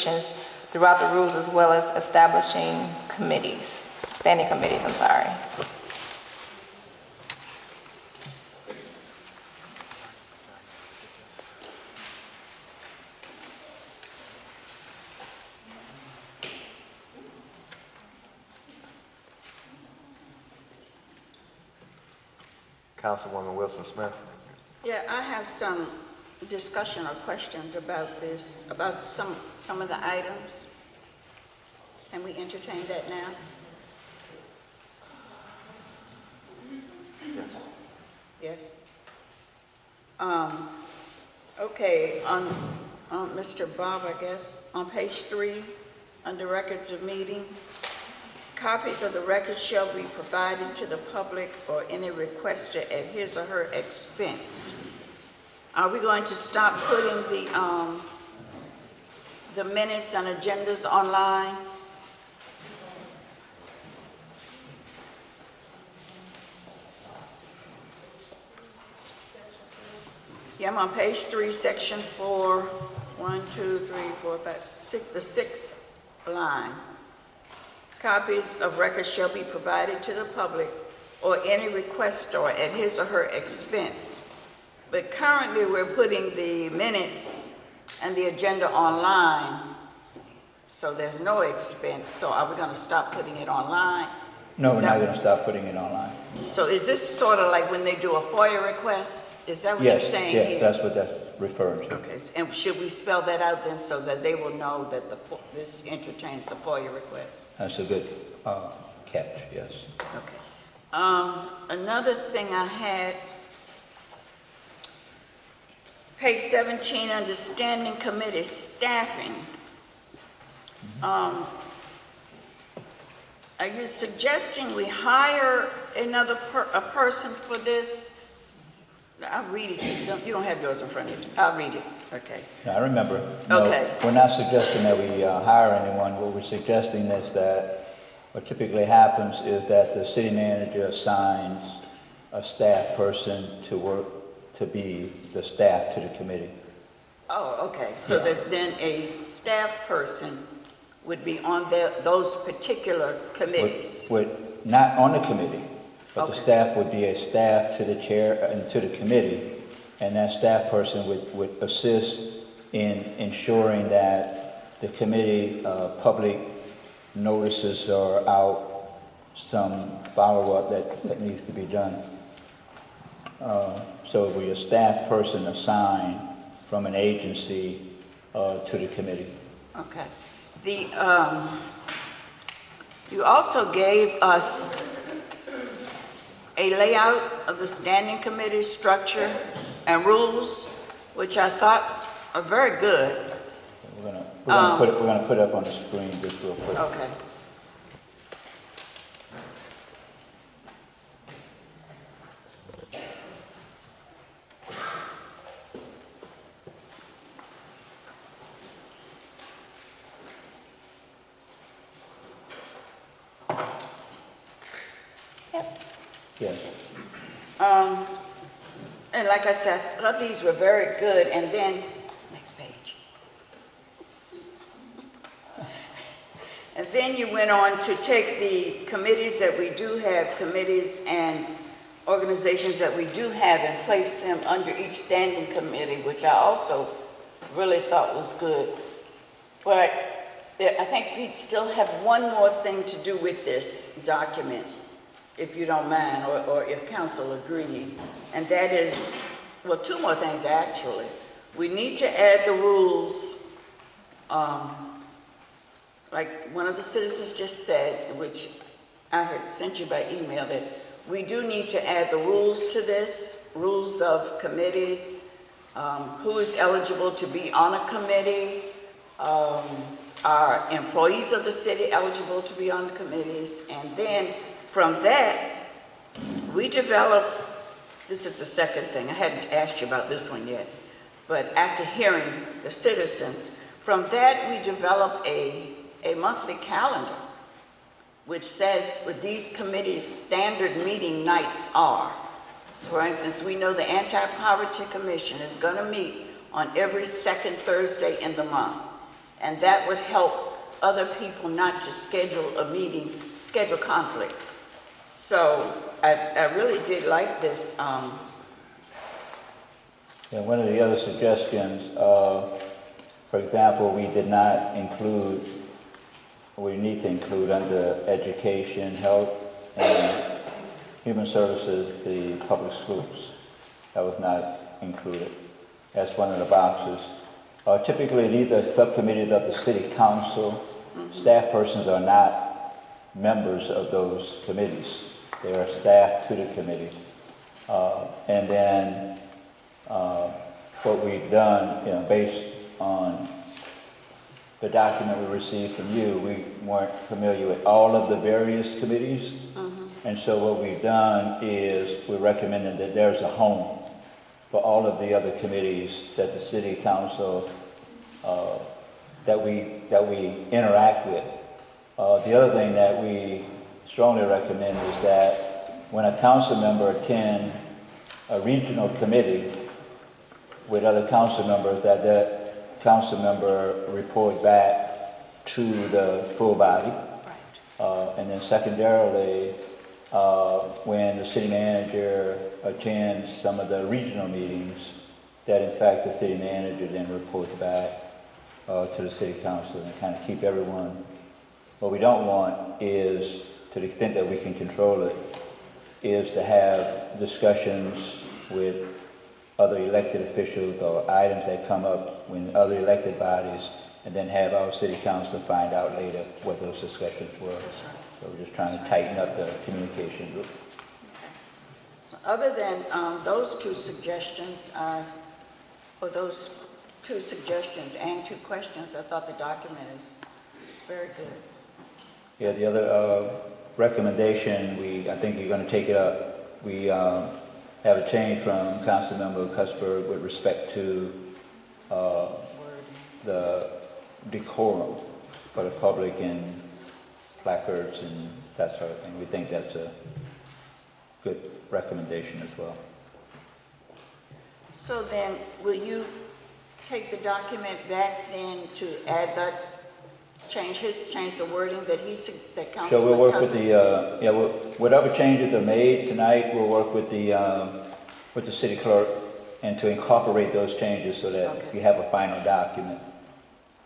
restrictions throughout the rules, as well as establishing committees, standing committees, I'm sorry. Councilwoman Wilson Smith. Yeah, I have some discussion or questions about this, about some of the items. Can we entertain that now? Yes. Yes. Okay, on Mr. Bobb, I guess, on page 3, under records of meeting, copies of the records shall be provided to the public or any requester at his or her expense. Are we going to stop putting the minutes and agendas online? Yeah, I'm on page 3, section 4, 1, 2, 3, 4, 5, 6, the 6th line. Copies of records shall be provided to the public or any requestor at his or her expense. But currently we're putting the minutes and the agenda online, so there's no expense. So are we going to stop putting it online? No, we're not going to stop putting it online. So is this sort of like when they do a FOIA request? Is that what you're saying here? Yes, that's what that's referring to. Okay, and should we spell that out then so that they will know that this entertains the FOIA request? That's a good catch, yes. Okay. Another thing I had, page 17, under standing committee staffing. Are you suggesting we hire a person for this? I'll read it. You don't have yours in front of you. I'll read it. Okay. Yeah, I remember. No, okay. We're not suggesting that we hire anyone. What we're suggesting is that what typically happens is that the city manager assigns a staff person to work to be the staff to the committee. Oh, okay. So then a staff person would be on those particular committees. Would not on the committee. But the staff would be a staff to the chair and to the committee, and that staff person would assist in ensuring that the committee public notices are out, some follow-up that needs to be done. So it would be a staff person assigned from an agency to the committee. Okay. You also gave us a layout of the standing committee structure and rules, which I thought are very good. We're gonna put it up on the screen just real quick. Okay. Yes. And like I said, I thought these were very good. And then, next page. And then you went on to take the committees that we do have, committees and organizations that we do have, and place them under each standing committee, which I also really thought was good. But I think we still have one more thing to do with this document, if you don't mind, or if council agrees, and that is, well, two more things actually. We need to add the rules, like one of the citizens just said, which I had sent you by email, that we do need to add the rules to this, rules of committees, who is eligible to be on a committee, are employees of the city eligible to be on the committees, and then from that, we develop, this is the second thing, I hadn't asked you about this one yet, but after hearing the citizens, from that we develop a monthly calendar, which says what these committees' standard meeting nights are. So for instance, we know the Anti-Poverty Commission is going to meet on every second Thursday in the month. And that would help other people not to schedule a meeting, schedule conflicts. So I really did like this. Yeah, one of the other suggestions, for example, we did not include, we need to include under education, health, and human services, the public schools. That was not included. That's one of the boxes. Typically, these are subcommittees of the city council. Staff persons are not members of those committees. They are staff to the committee. And then what we've done, based on the document we received from you, we weren't familiar with all of the various committees. And so what we've done is we're recommending that there's a home for all of the other committees that the city council, that we interact with. The other thing that we strongly recommend is that when a council member attends a regional committee with other council members, that council member report back to the full body. And then secondarily, when the city manager attends some of the regional meetings, that in fact the city manager then reports back to the city council and kind of keep everyone. What we don't want is, to the extent that we can control it, is to have discussions with other elected officials or items that come up when other elected bodies, and then have our city council find out later what those discussions were. So we're just trying to tighten up the communication group. So other than those two suggestions, or those two suggestions and two questions, I thought the document is very good. Yeah, the other recommendation, I think you're going to take it up. We have a change from Councilmember Cuthbert with respect to the decorum for the public and placards and that sort of thing. We think that's a good recommendation as well. So then, will you take the document back then to add that, change the wording that that Councilman? So we'll work with the, whatever changes are made tonight, we'll work with the city clerk and to incorporate those changes so that you have a final document.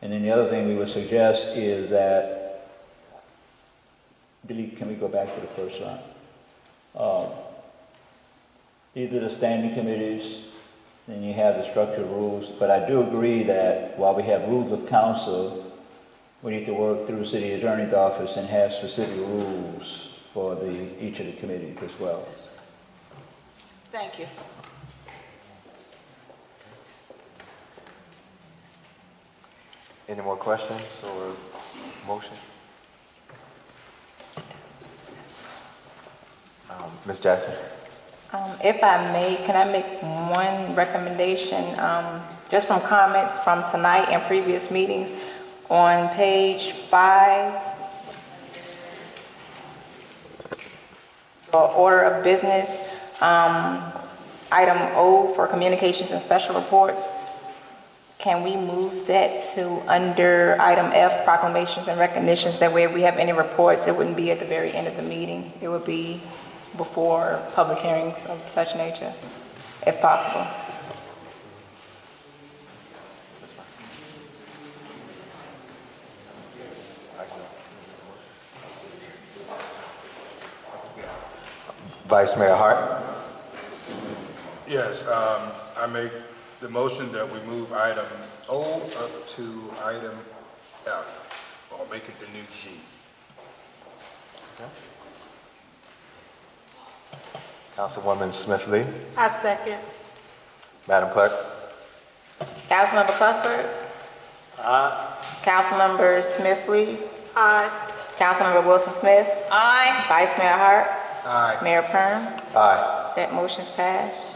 And then the other thing we would suggest is that, can we go back to the first line? These are the standing committees, then you have the structured rules, but I do agree that while we have rules of council, we need to work through the city attorney's office and have specific rules for each of the committees as well. Thank you. Any more questions or motion? Ms. Jackson? If I may, can I make one recommendation, just from comments from tonight and previous meetings? On page 5, order of business, item O for communications and special reports. Can we move that to under item F, proclamations and recognitions? That way if we have any reports, it wouldn't be at the very end of the meeting. It would be before public hearings of such nature, if possible. Vice Mayor Hart? Yes, I make the motion that we move item O up to item F, or make it the new G. Okay. Councilwoman Smith-Lee? I second. Madam Clerk? Councilmember Cuthbert? Aye. Councilmember Smith-Lee? Aye. Councilmember Wilson-Smith? Aye. Vice Mayor Hart? Aye. Mayor Perm? Aye. That motion's passed.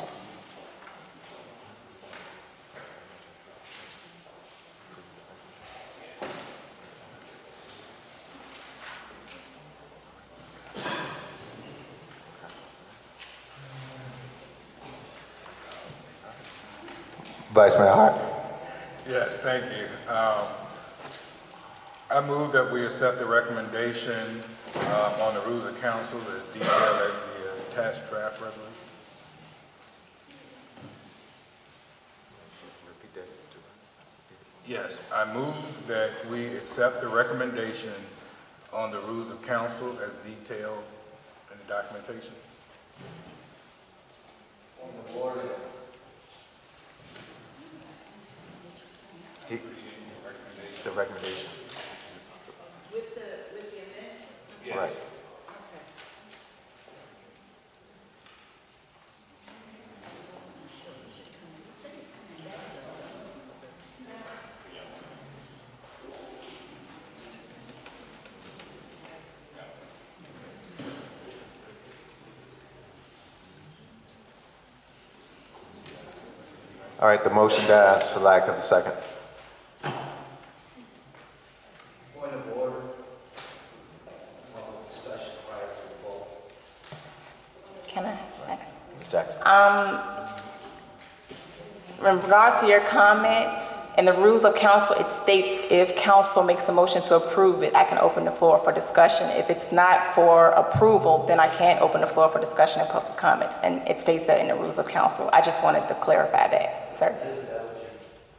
Vice Mayor Hart? Yes, thank you. I move that we accept the recommendation on the rules of council that detail the attached draft resolution. Repeat that. Yes, I move that we accept the recommendation on the rules of council as detailed in the documentation. He- The recommendation. With the amendments? Right. All right, the motion dies for lack of a second. Point of order. Discussion prior to the vote. Can I? Ms. Jackson. In regards to your comment, in the rules of council, it states if council makes a motion to approve it, I can open the floor for discussion. If it's not for approval, then I can't open the floor for discussion and public comments. And it states that in the rules of council. I just wanted to clarify that, sir. Isn't that what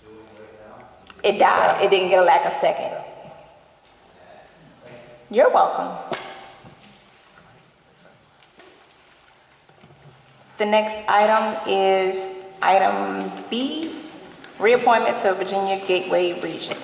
you're doing right now? It died. It didn't get a lack of second. You're welcome. The next item is item B, reappointment to Virginia Gateway Region.